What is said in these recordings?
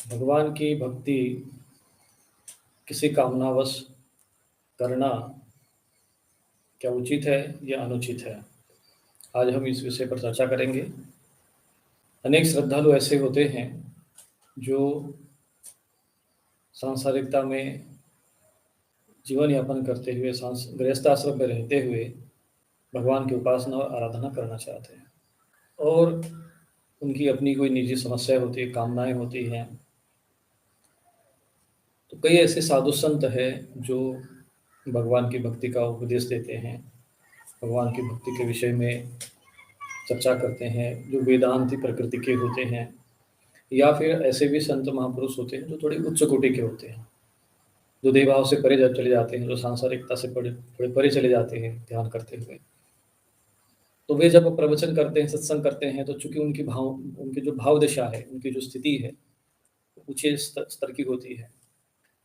भगवान की भक्ति किसी कामनावश करना क्या उचित है या अनुचित है? आज हम इस विषय पर चर्चा करेंगे। अनेक श्रद्धालु ऐसे होते हैं जो सांसारिकता में जीवन यापन करते हुए गृहस्थ आश्रम में रहते हुए भगवान की उपासना और आराधना करना चाहते हैं, और उनकी अपनी कोई निजी समस्या होती है, कामनाएं होती हैं। तो कई ऐसे साधु संत हैं जो भगवान की भक्ति का उपदेश देते हैं, भगवान की भक्ति के विषय में चर्चा करते हैं, जो वेदांती प्रकृति के होते हैं, या फिर ऐसे भी संत महापुरुष होते हैं जो थोड़ी उच्च कोटि के होते हैं, जो देवभाव से परे चले जाते हैं, जो सांसारिकता से थोड़े परे चले जाते हैं ध्यान करते हुए। तो वे जब प्रवचन करते हैं, सत्संग करते हैं, तो चूंकि उनकी जो भाव दशा है, उनकी जो स्थिति है, ऊंचे स्तर की होती है,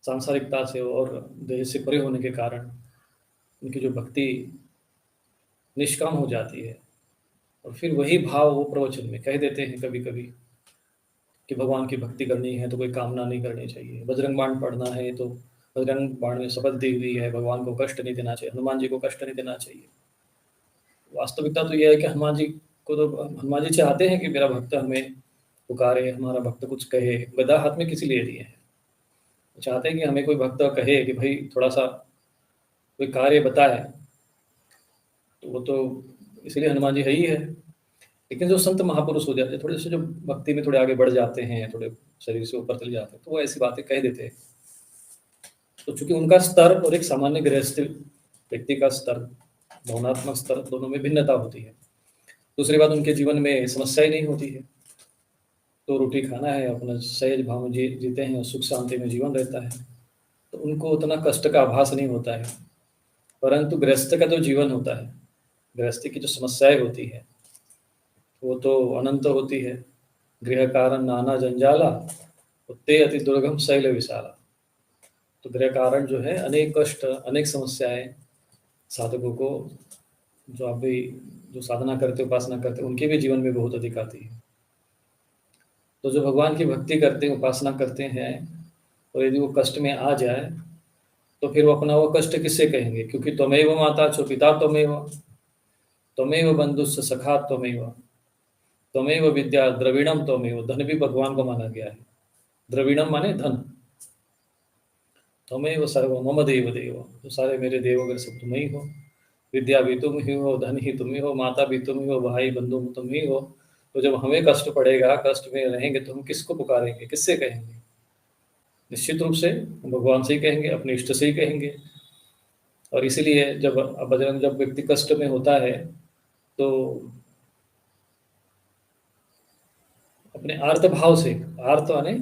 सांसारिकता से और देह से परे होने के कारण उनकी जो भक्ति निष्काम हो जाती है। और फिर वही भाव वो प्रवचन में कह देते हैं कभी कभी कि भगवान की भक्ति करनी है तो कोई कामना नहीं करनी चाहिए, बजरंग बाण पढ़ना है तो बजरंग बाण में शपथ दी हुई है, भगवान को कष्ट नहीं देना चाहिए, हनुमान जी को कष्ट नहीं देना चाहिए। वास्तविकता तो यह है कि हनुमान जी चाहते हैं कि मेरा भक्त हमें पुकारे, हमारा भक्त कुछ कहे। गदा हाथ में किसी लिए दिए हैं, चाहते हैं कि हमें कोई भक्त कहे कि भाई थोड़ा सा कोई कार्य बताए, तो वो तो इसलिए हनुमान जी है ही है। लेकिन जो संत महापुरुष हो जाते हैं, थोड़े से जो भक्ति में थोड़े आगे बढ़ जाते हैं, थोड़े शरीर से ऊपर चले जाते हैं, तो वो ऐसी बातें कह देते हैं। तो चूंकि उनका स्तर और एक सामान्य गृहस्थ व्यक्ति का स्तर, भावनात्मक स्तर, दोनों में भिन्नता होती है। दूसरी बात, उनके जीवन में समस्या ही नहीं होती है, तो रोटी खाना है, अपना सहज भाव में जीते हैं, सुख शांति में जीवन रहता है, तो उनको उतना कष्ट का आभास नहीं होता है। परंतु गृहस्थ का जो जीवन होता है, गृहस्थी की जो समस्याएं होती है, वो तो अनंत होती है। गृह कारण नाना जंजाला, उत्ते अति दुर्गम शैल विशाला। तो गृह कारण जो है, अनेक कष्ट, अनेक समस्याएं साधकों को, जो आप भी जो साधना करते, उपासना करते, उनके भी जीवन में बहुत अधिक आती है। तो जो भगवान की भक्ति करते हैं, उपासना करते हैं, और यदि वो कष्ट में आ जाए, तो फिर वो अपना वो कष्ट किससे कहेंगे? क्योंकि त्वमेव माता च पिता त्वमेव, त्वमेव बंधुश्च सखा त्वमेव, त्वमेव विद्या द्रविणम त्वमेव। धन भी भगवान को माना गया है। द्रविणम माने धन। त्वमेव सर्व मम देव देव, तो सारे मेरे देव अगर सब तुम ही हो। विद्या भी तुम ही हो, धन ही तुम ही हो, माता भी तुम ही हो, भाई बंधु तुम ही हो। तो जब हमें कष्ट पड़ेगा, कष्ट में रहेंगे, तो हम किसको पुकारेंगे, किससे कहेंगे? निश्चित रूप से भगवान से ही कहेंगे, अपने इष्ट से ही कहेंगे। और इसीलिए जब व्यक्ति कष्ट में होता है, तो अपने आर्त भाव से, आर्त माने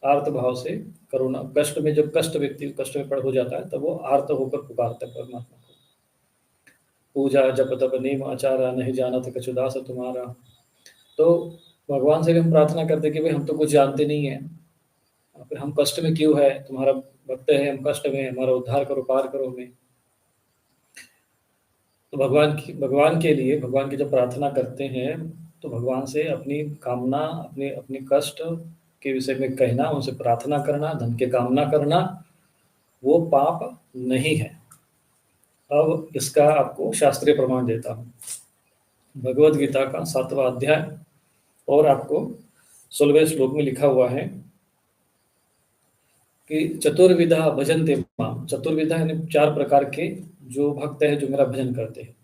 आर्त भाव से, करुणा, कष्ट में जब व्यक्ति कष्ट में पड़ हो जाता है, तब वो आर्त होकर पुकारता है परमात्मा को। पूजा जप तप नेम आचारा, नहीं जानत कछु दास तुम्हारा। तो भगवान से भी हम प्रार्थना करते कि भाई हम तो कुछ जानते नहीं है, फिर हम कष्ट में क्यों है, तुम्हारा भक्त है, हम कष्ट में, हमारा उद्धार करो, पार करो हमें। तो भगवान के लिए, भगवान की जब प्रार्थना करते हैं, तो भगवान से अपनी कामना, अपने अपने कष्ट के विषय में कहना, उनसे प्रार्थना करना, धन के कामना करना, वो पाप नहीं है। अब इसका आपको शास्त्रीय प्रमाण देता हूँ। भगवद गीता का 7वां अध्याय और आपको 16वें श्लोक में लिखा हुआ है कि चतुर्विधा भजन्ते माम। चतुर्विधा यानी 4 प्रकार के जो भक्त है, जो मेरा भजन करते हैं।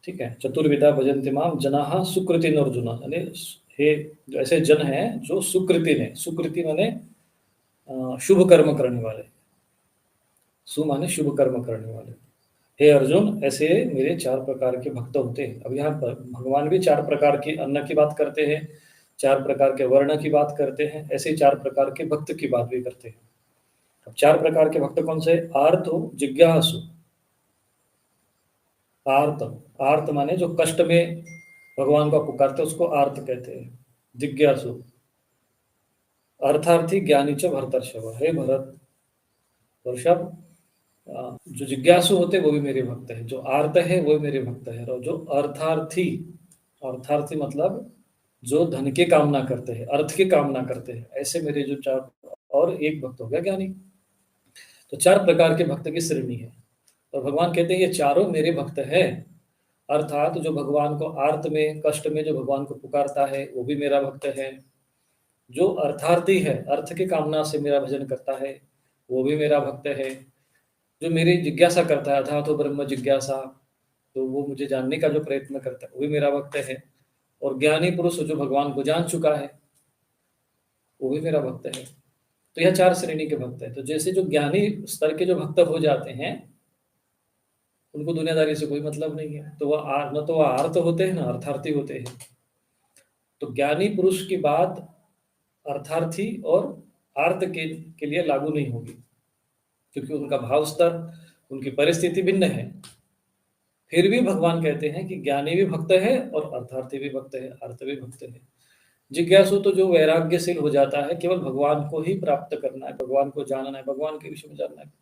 ठीक है, चतुर्विधा भजन्ते माम जनाः सुकृतिन अर्जुन, यानी हे जो ऐसे जन हैं जो सुकृति ने, सुकृति माने शुभ कर्म करने वाले, सु माने शुभ कर्म करने वाले। हे अर्जुन, ऐसे मेरे 4 प्रकार के भक्त होते हैं। अब यहाँ पर भगवान भी 4 प्रकार के अन्न की बात करते हैं, 4 प्रकार के वर्ण की बात करते हैं, ऐसे 4 प्रकार के भक्त की बात भी करते हैं। अब 4 प्रकार के भक्त कौन से? आर्तो जिज्ञासु। आर्त, आर्त माने जो कष्ट में भगवान को पुकारते, उसको आर्त कहते हैं। जिज्ञासु, अर्थार्थी, ज्ञानी च भरतर्षभ। हे भरत वर्षभ, जो जिज्ञासु होते हैं वो भी मेरे भक्त हैं, जो आर्त है वो भी मेरे भक्त है, और जो अर्थार्थी, अर्थार्थी मतलब जो धन की कामना करते हैं, अर्थ की कामना करते हैं, ऐसे मेरे जो 4 और एक भक्त हो गया ज्ञानी। तो 4 प्रकार के भक्त की श्रेणी है। और भगवान कहते हैं ये चारों मेरे भक्त हैं, अर्थात जो भगवान को आर्त में, कष्ट में जो भगवान को पुकारता है, वो भी मेरा भक्त है। जो अर्थार्थी है, अर्थ की कामना से मेरा भजन करता है, वो भी मेरा भक्त है। जो मेरी जिज्ञासा करता है, अथातो ब्रह्म जिज्ञासा, तो वो मुझे जानने का जो प्रयत्न करता है, वो भी मेरा भक्त है। और ज्ञानी पुरुष जो भगवान को जान चुका है, वो भी मेरा भक्त है। तो यह 4 श्रेणी के भक्त हैं। तो जैसे जो ज्ञानी स्तर के जो भक्त हो जाते हैं, उनको दुनियादारी से कोई मतलब नहीं है। तो वह न तो वह आर्त होते हैं, ना अर्थार्थी होते हैं। तो ज्ञानी पुरुष की बात अर्थार्थी और आर्त के लिए लागू नहीं होगी, क्योंकि उनका भाव स्तर, उनकी परिस्थिति भिन्न है। फिर भी भगवान कहते हैं कि ज्ञानी भी भक्त है और अर्थार्थी भी भक्त है, अर्थ भी भक्त है। जिज्ञासु तो जो वैराग्यशील हो जाता है, केवल भगवान को ही प्राप्त करना है, भगवान को जानना है, भगवान के विषय में जानना है,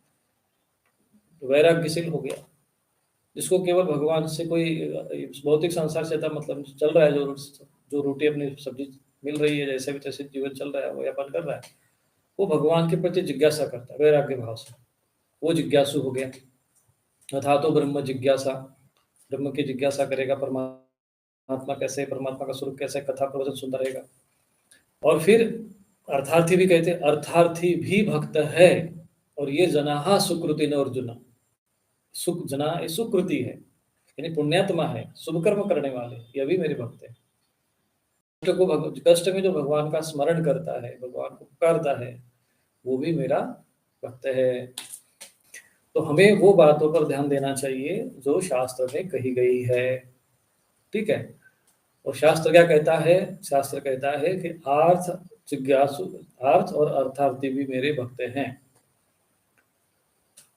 तो वैराग्यशील हो गया। जिसको केवल भगवान से कोई भौतिक संसार से था मतलब चल रहा है, जो रोटी अपनी सब्जी मिल रही है, जैसे भी तैसे जीवन चल रहा है, वो यापन कर रहा है, वो भगवान के प्रति जिज्ञासा करता है वैराग्य भाव से, वो जिज्ञासु हो गया। अथा तो ब्रह्म जिज्ञासा, ब्रह्म की जिज्ञासा करेगा, परमात्मा कैसे, परमात्मा का स्वरूप कैसे, कथा प्रवचन सुनता रहेगा। और फिर अर्थार्थी भी कहते हैं, अर्थार्थी भी भक्त है, और ये जनाहा सुकृति न अर्जुन, सुख जना ये सुकृति है, यानी पुण्यात्मा है, शुभ कर्म करने वाले, ये भी मेरे भक्त है। कष्ट में जो भगवान का स्मरण करता है, भगवान को पुकारता है, वो भी मेरा भक्त है। तो हमें वो बातों पर ध्यान देना चाहिए जो शास्त्र में कही गई है, ठीक है। और शास्त्र क्या कहता है? शास्त्र कहता है कि आर्थ जिज्ञासु, आर्थ और अर्थार्थी भी मेरे भक्त हैं।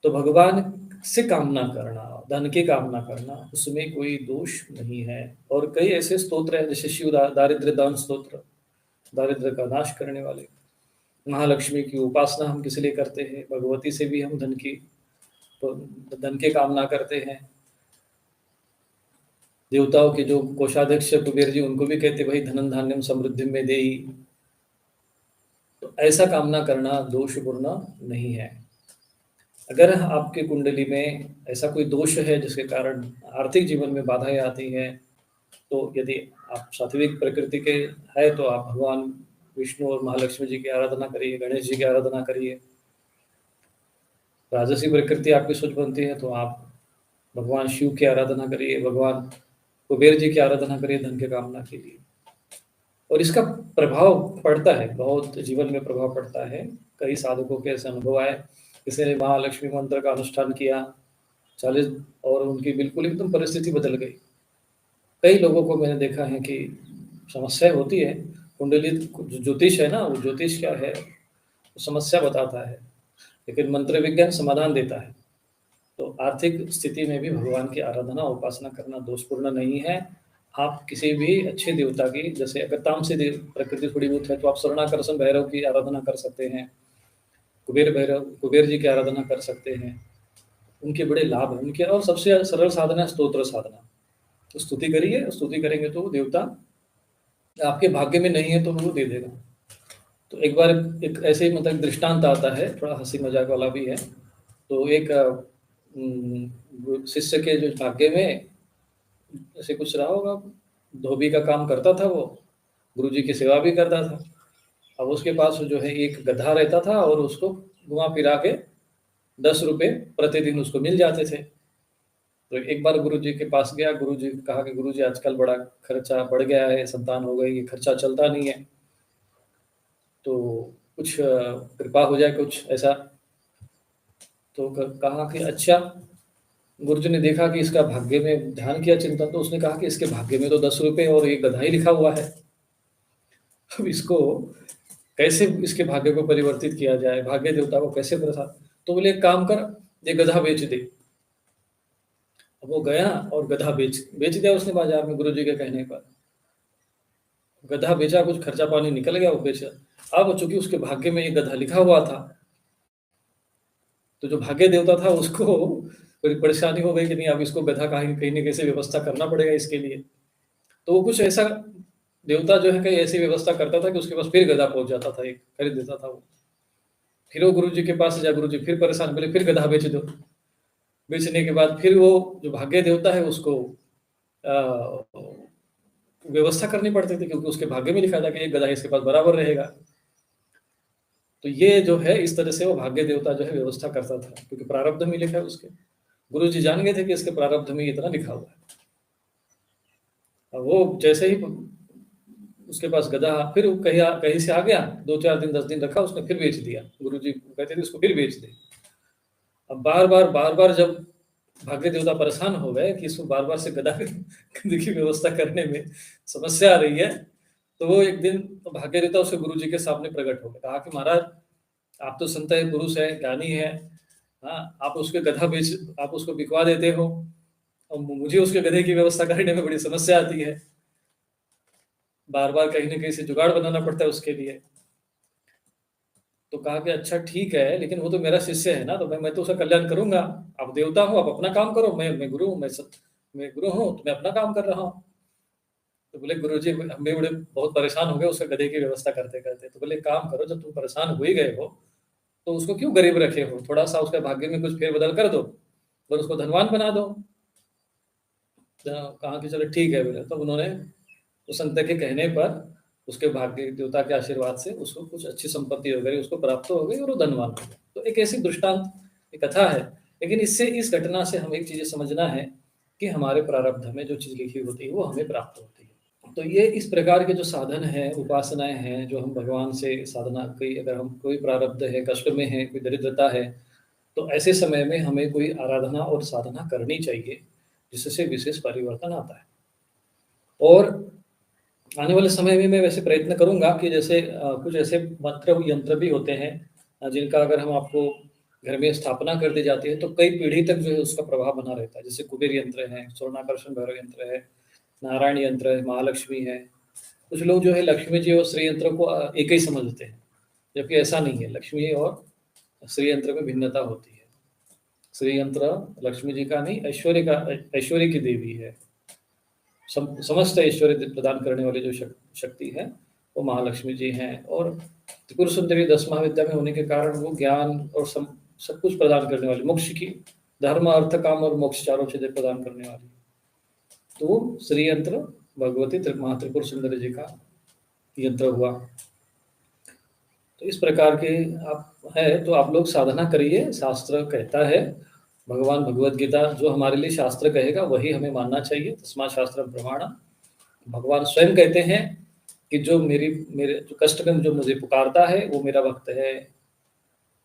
तो भगवान से कामना करना, धन की कामना करना, उसमें कोई दोष नहीं है। और कई ऐसे स्तोत्र हैं, जैसे शिव दारिद्र्य दान स्तोत्र, दारिद्र्य का नाश करने वाले। महालक्ष्मी की उपासना हम किस लिए करते हैं? भगवती से भी हम धन की कामना करते हैं। देवताओं के जो कोषाध्यक्ष कुबेर जी, उनको भी कहते भाई धनम धान्यम समृद्धि में देई। तो ऐसा कामना करना दोषपूर्ण नहीं है। अगर आपके कुंडली में ऐसा कोई दोष है जिसके कारण आर्थिक जीवन में बाधाएं आती हैं, तो यदि आप सात्विक प्रकृति के हैं तो आप भगवान विष्णु और महालक्ष्मी जी की आराधना करिए, गणेश जी की आराधना करिए। राजसी प्रकृति आपकी सोच बनती है तो आप भगवान शिव की आराधना करिए, भगवान कुबेर जी की आराधना करिए धन की कामना के लिए। और इसका प्रभाव पड़ता है, बहुत जीवन में प्रभाव पड़ता है। कई साधकों के ऐसे अनुभव आए, किसी ने महालक्ष्मी मंत्र का अनुष्ठान किया 40 और उनकी बिल्कुल एकदम परिस्थिति बदल गई। कई लोगों को मैंने देखा है कि समस्या होती है, कुंडली ज्योतिष है ना, वो ज्योतिष क्या है, समस्या बताता है, लेकिन मंत्र विज्ञान समाधान देता है। तो आर्थिक स्थिति में भी भगवान की आराधना उपासना करना दोषपूर्ण नहीं है। आप किसी भी अच्छे देवता की, जैसे अगर तामसी प्रकृति थोड़ी बहुत है तो आप स्वर्णाकर्षण भैरव की आराधना कर सकते हैं, कुबेर जी की आराधना कर सकते हैं, उनके बड़े लाभ हैं उनके। और सबसे सरल साधना है स्तोत्र साधना, तो स्तुति करिए, स्तुति करेंगे तो वो देवता आपके भाग्य में नहीं है तो वो दे देगा। तो एक बार एक ऐसे ही मतलब दृष्टांत आता है, थोड़ा हंसी मजाक वाला भी है। तो एक शिष्य के जो भाग्य में ऐसे कुछ रहा होगा, धोबी का काम करता था वो, गुरुजी की सेवा भी करता था। अब उसके पास जो है एक गधा रहता था और उसको घुमा फिरा के 10 रुपए प्रतिदिन उसको मिल जाते थे। तो एक बार गुरुजी के पास गया, गुरुजी ने कहा कि गुरुजी आजकल बड़ा खर्चा बढ़ गया है, संतान हो गई, ये खर्चा चलता नहीं है, तो कुछ कृपा हो जाए कुछ ऐसा। तो कहा कि अच्छा। गुरुजी ने देखा कि इसका भाग्य में ध्यान किया चिंतन, तो उसने कहा कि इसके भाग्य में तो 10 रुपए और एक गधा ही लिखा हुआ है, अब इसको कैसे इसके भाग्य को परिवर्तित किया जाए, भाग्य देवता को कैसे प्रसाद। तो बोले एक काम कर, ये गधा बेच दे। अब वो गया और गधा बेच दिया उसने बाजार में गुरुजी के कहने पर। गधा बेचा, कुछ खर्चा पानी निकल गया, वो बेचा। अब चूंकि उसके भाग्य में एक गधा लिखा हुआ था, तो जो भाग्य देवता था उसको बड़ी परेशानी हो गई कि नहीं, अब इसको गधा कहीं कहीं न कैसे व्यवस्था करना पड़ेगा इसके लिए। तो वो कुछ ऐसा देवता जो है कहीं ऐसी व्यवस्था करता था कि उसके पास फिर गधा पहुंच जाता था, एक खरीद देता था वो। फिर वो गुरु जी के पास जा, गुरु जी फिर परेशान, बोले फिर गधा बेच दो। बेचने के बाद फिर वो जो भाग्य देवता है उसको व्यवस्था करनी पड़ती थी, क्योंकि उसके भाग्य में लिखा था कि एक गधा इसके पास बराबर रहेगा। तो ये जो है इस तरह से वो भाग्य देवता जो है व्यवस्था करता था, क्योंकि प्रारब्ध में लिखा है उसके। गुरु जी जान गए थे कि इसके प्रारब्ध में इतना लिखा हुआ है। और वो जैसे ही उसके पास गधा फिर कहीं कहीं से आ गया, 2-4 दिन 10 दिन रखा, उसने फिर बेच दिया। गुरु जी कहते थे उसको फिर बेच दे। अब बार बार जब भाग्य देवता परेशान हो गए कि इसको बार बार से गधा की व्यवस्था करने में समस्या आ रही है, तो वो एक दिन तो भाग्य देवता उसके गुरु जी के सामने प्रकट हो गए। कहा कि महाराज, आप तो संत है, पुरुष है, ज्ञानी है, हाँ, आप उसको बिकवा देते हो, और मुझे उसके गधे की व्यवस्था करने में बड़ी समस्या आती है। बार बार कहीं ना कहीं से जुगाड़ बनाना पड़ता है उसके लिए। तो कहा कि अच्छा ठीक है, लेकिन वो तो मेरा शिष्य है ना, तो मैं तो उसका कल्याण करूंगा। आप देवता हो, आप अपना काम करो, मैं गुरु हूँ, मैं गुरु हूँ, तो मैं अपना काम कर रहा हूँ। तो बोले गुरु जी, हम भी बड़े बहुत परेशान हो गए उसके गधे की व्यवस्था करते करते। तो बोले काम करो, जब तुम परेशान हो ही गए हो तो उसको क्यों गरीब रखे हो, थोड़ा सा उसके भाग्य में कुछ फेरबदल कर दो और उसको धनवान बना दो। तो कहा कि चलो ठीक है। बोले तो उन्होंने उस संत के कहने पर उसके भाग्य देवता के आशीर्वाद से उसको कुछ अच्छी संपत्ति हो गई, उसको प्राप्त हो गई और वो धनवान हो गया। तो एक ऐसी दृष्टांत, एक कथा है। लेकिन इस घटना से हमें एक चीज़ समझना है कि हमारे प्रारब्ध में जो चीज़ लिखी होती है वो हमें प्राप्त होती है। तो ये इस प्रकार के जो साधन हैं, उपासनाएं हैं, जो हम भगवान से साधना, कोई अगर हम कोई प्रारब्ध है, कष्ट में है, कोई दरिद्रता है, तो ऐसे समय में हमें कोई आराधना और साधना करनी चाहिए, जिससे विशेष परिवर्तन आता है। और आने वाले समय में मैं वैसे प्रयत्न करूँगा कि जैसे कुछ ऐसे मंत्र यंत्र भी होते हैं जिनका अगर हम आपको घर में स्थापना कर दी जाती है तो कई पीढ़ी तक जो है उसका प्रभाव बना रहता है। जैसे कुबेर यंत्र है, स्वर्णाकर्षण भैरव यंत्र है, नारायण यंत्र है, महालक्ष्मी है। कुछ लोग जो है लक्ष्मी जी और श्री यंत्र को एक ही समझते हैं, जबकि ऐसा नहीं है। लक्ष्मी और श्री यंत्र में भिन्नता होती है। श्री यंत्र लक्ष्मी जी का नहीं, ऐश्वर्य की देवी है। समस्त ऐश्वर्य प्रदान करने वाली जो शक्ति है वो महालक्ष्मी जी हैं। और त्रिपुर सुंदरी 10 महाविद्या में होने के कारण वो ज्ञान और सब कुछ प्रदान करने वाली, मोक्ष की, धर्म अर्थ काम और मोक्ष चारों चीजें प्रदान करने वाली। तो श्री यंत्र भगवती त्रिपुर सुंदरी जी का यंत्र हुआ। तो इस प्रकार के आप है तो आप लोग साधना करिए। शास्त्र कहता है, भगवान भगवत गीता जो हमारे लिए शास्त्र कहेगा वही हमें मानना चाहिए। तस्मात् शास्त्रम प्रमाणम्। भगवान स्वयं कहते हैं कि जो मेरे जो कष्ट में जो मुझे पुकारता है वो मेरा भक्त है।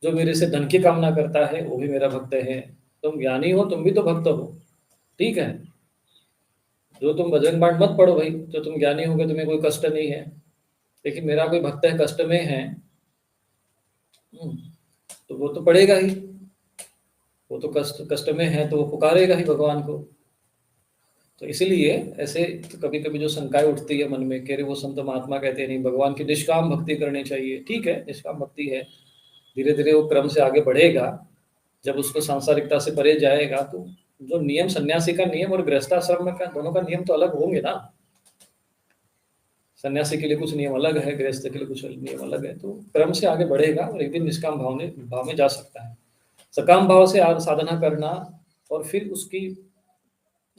जो मेरे से धन की कामना करता है वो भी मेरा भक्त है। तुम ज्ञानी हो, तुम भी तो भक्त हो, ठीक है। जो तुम बजरंग बाण मत पढ़ो भाई, जो तुम ज्ञानी हो गए तुम्हें कोई कष्ट नहीं है, लेकिन मेरा कोई भक्त है कष्ट में है, तो वो तो पढ़ेगा ही। वो तो कष्ट कष्ट में है तो वो पुकारेगा ही भगवान को। तो इसीलिए ऐसे तो कभी कभी जो शंकाएं उठती है मन में, कह रहे वो संत महात्मा कहते हैं नहीं, भगवान की निष्काम भक्ति करनी चाहिए। ठीक है, निष्काम भक्ति है, धीरे धीरे वो क्रम से आगे बढ़ेगा। जब उसको सांसारिकता से परे जाएगा तो जो नियम, सन्यासी का नियम और गृहस्थाश्रम में का दोनों का नियम तो अलग होंगे ना। सन्यासी के लिए कुछ नियम अलग है, गृहस्थ के लिए कुछ नियम अलग है। तो क्रम से आगे बढ़ेगा और एक दिन निष्काम भाव में जा सकता है। सकाम भाव से साधना करना और फिर उसकी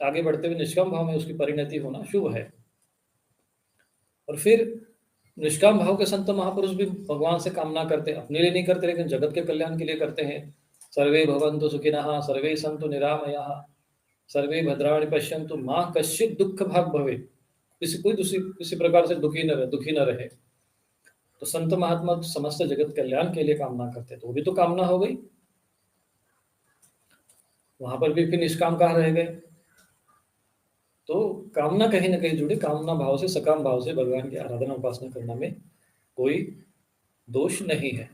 आगे बढ़ते हुए निष्काम भाव में उसकी परिणति होना शुभ है। और फिर निष्काम भाव के संत महापुरुष भी भगवान से कामना करते हैं, अपने लिए नहीं करते लेकिन जगत के कल्याण के लिए करते हैं। सर्वे भवन्तु सुखिनः, सर्वे सन्तु निरामयाः, सर्वे भद्राणि पश्यन्तु माँ कश्चित् दुःख भाग् भवेत्। किसी प्रकार से दुखी न रहे। तो संत महात्मा तो समस्त जगत कल्याण के लिए कामना करते हैं, तो वो भी तो कामना हो गई। वहां पर भी फिर निष्काम कहाँ रह गए। तो कामना कहीं ना कहीं जुड़ी, कामना भाव से, सकाम भाव से भगवान की आराधना उपासना करना में कोई दोष नहीं है।